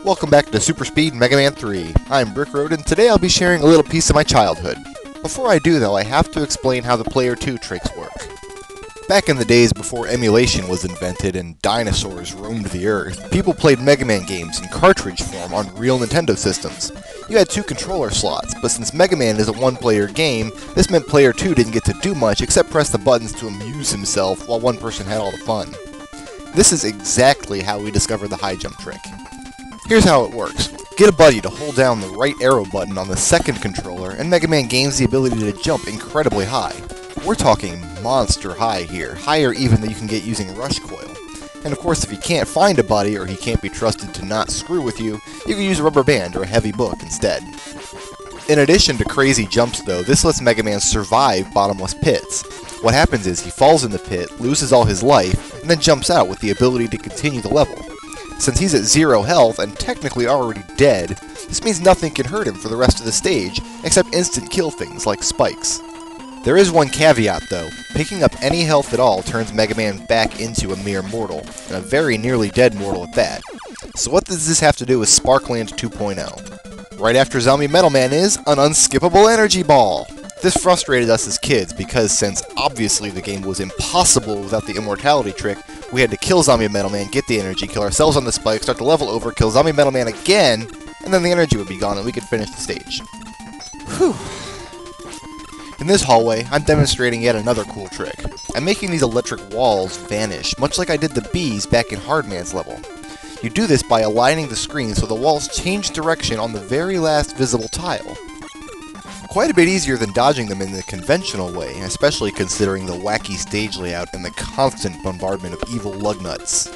Welcome back to Super Speed Mega Man 3. I'm Brickroad, and today I'll be sharing a little piece of my childhood. Before I do, though, I have to explain how the Player 2 tricks work. Back in the days before emulation was invented and dinosaurs roamed the earth, people played Mega Man games in cartridge form on real Nintendo systems. You had 2 controller slots, but since Mega Man is a one-player game, this meant Player 2 didn't get to do much except press the buttons to amuse himself while one person had all the fun. This is exactly how we discovered the high jump trick. Here's how it works. Get a buddy to hold down the right arrow button on the second controller, and Mega Man gains the ability to jump incredibly high. We're talking monster high here, higher even than you can get using Rush Coil. And of course, if you can't find a buddy, or he can't be trusted to not screw with you, you can use a rubber band or a heavy book instead. In addition to crazy jumps though, this lets Mega Man survive bottomless pits. What happens is he falls in the pit, loses all his life, and then jumps out with the ability to continue the level. Since he's at 0 health and technically already dead, this means nothing can hurt him for the rest of the stage, except instant kill things like spikes. There is one caveat though. Picking up any health at all turns Mega Man back into a mere mortal, and a very nearly dead mortal at that. So what does this have to do with Sparkland 2.0? Right after Zombie Metal Man is an unskippable energy ball! This frustrated us as kids because since obviously the game was impossible without the immortality trick, we had to kill Zombie Metal Man, get the energy, kill ourselves on the spike, start the level over, kill Zombie Metal Man again, and then the energy would be gone and we could finish the stage. Whew. In this hallway, I'm demonstrating yet another cool trick. I'm making these electric walls vanish, much like I did the bees back in Hardman's level. You do this by aligning the screen so the walls change direction on the very last visible tile. Quite a bit easier than dodging them in the conventional way, especially considering the wacky stage layout and the constant bombardment of evil lugnuts.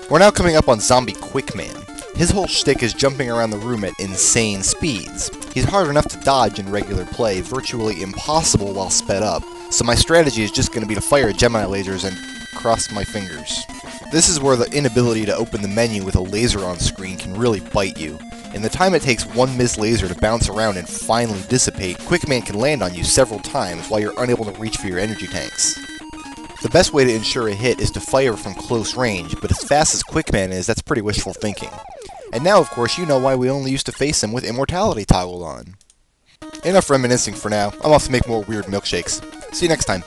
We're now coming up on Zombie Quickman. His whole shtick is jumping around the room at insane speeds. He's hard enough to dodge in regular play, virtually impossible while sped up, so my strategy is just going to be to fire Gemini Lasers and cross my fingers. This is where the inability to open the menu with a laser on screen can really bite you. In the time it takes one missed laser to bounce around and finally dissipate, Quickman can land on you several times while you're unable to reach for your energy tanks. The best way to ensure a hit is to fire from close range, but as fast as Quickman is, that's pretty wishful thinking. And now, of course, you know why we only used to face him with Immortality toggled on. Enough reminiscing for now. I'm off to make more weird milkshakes. See you next time.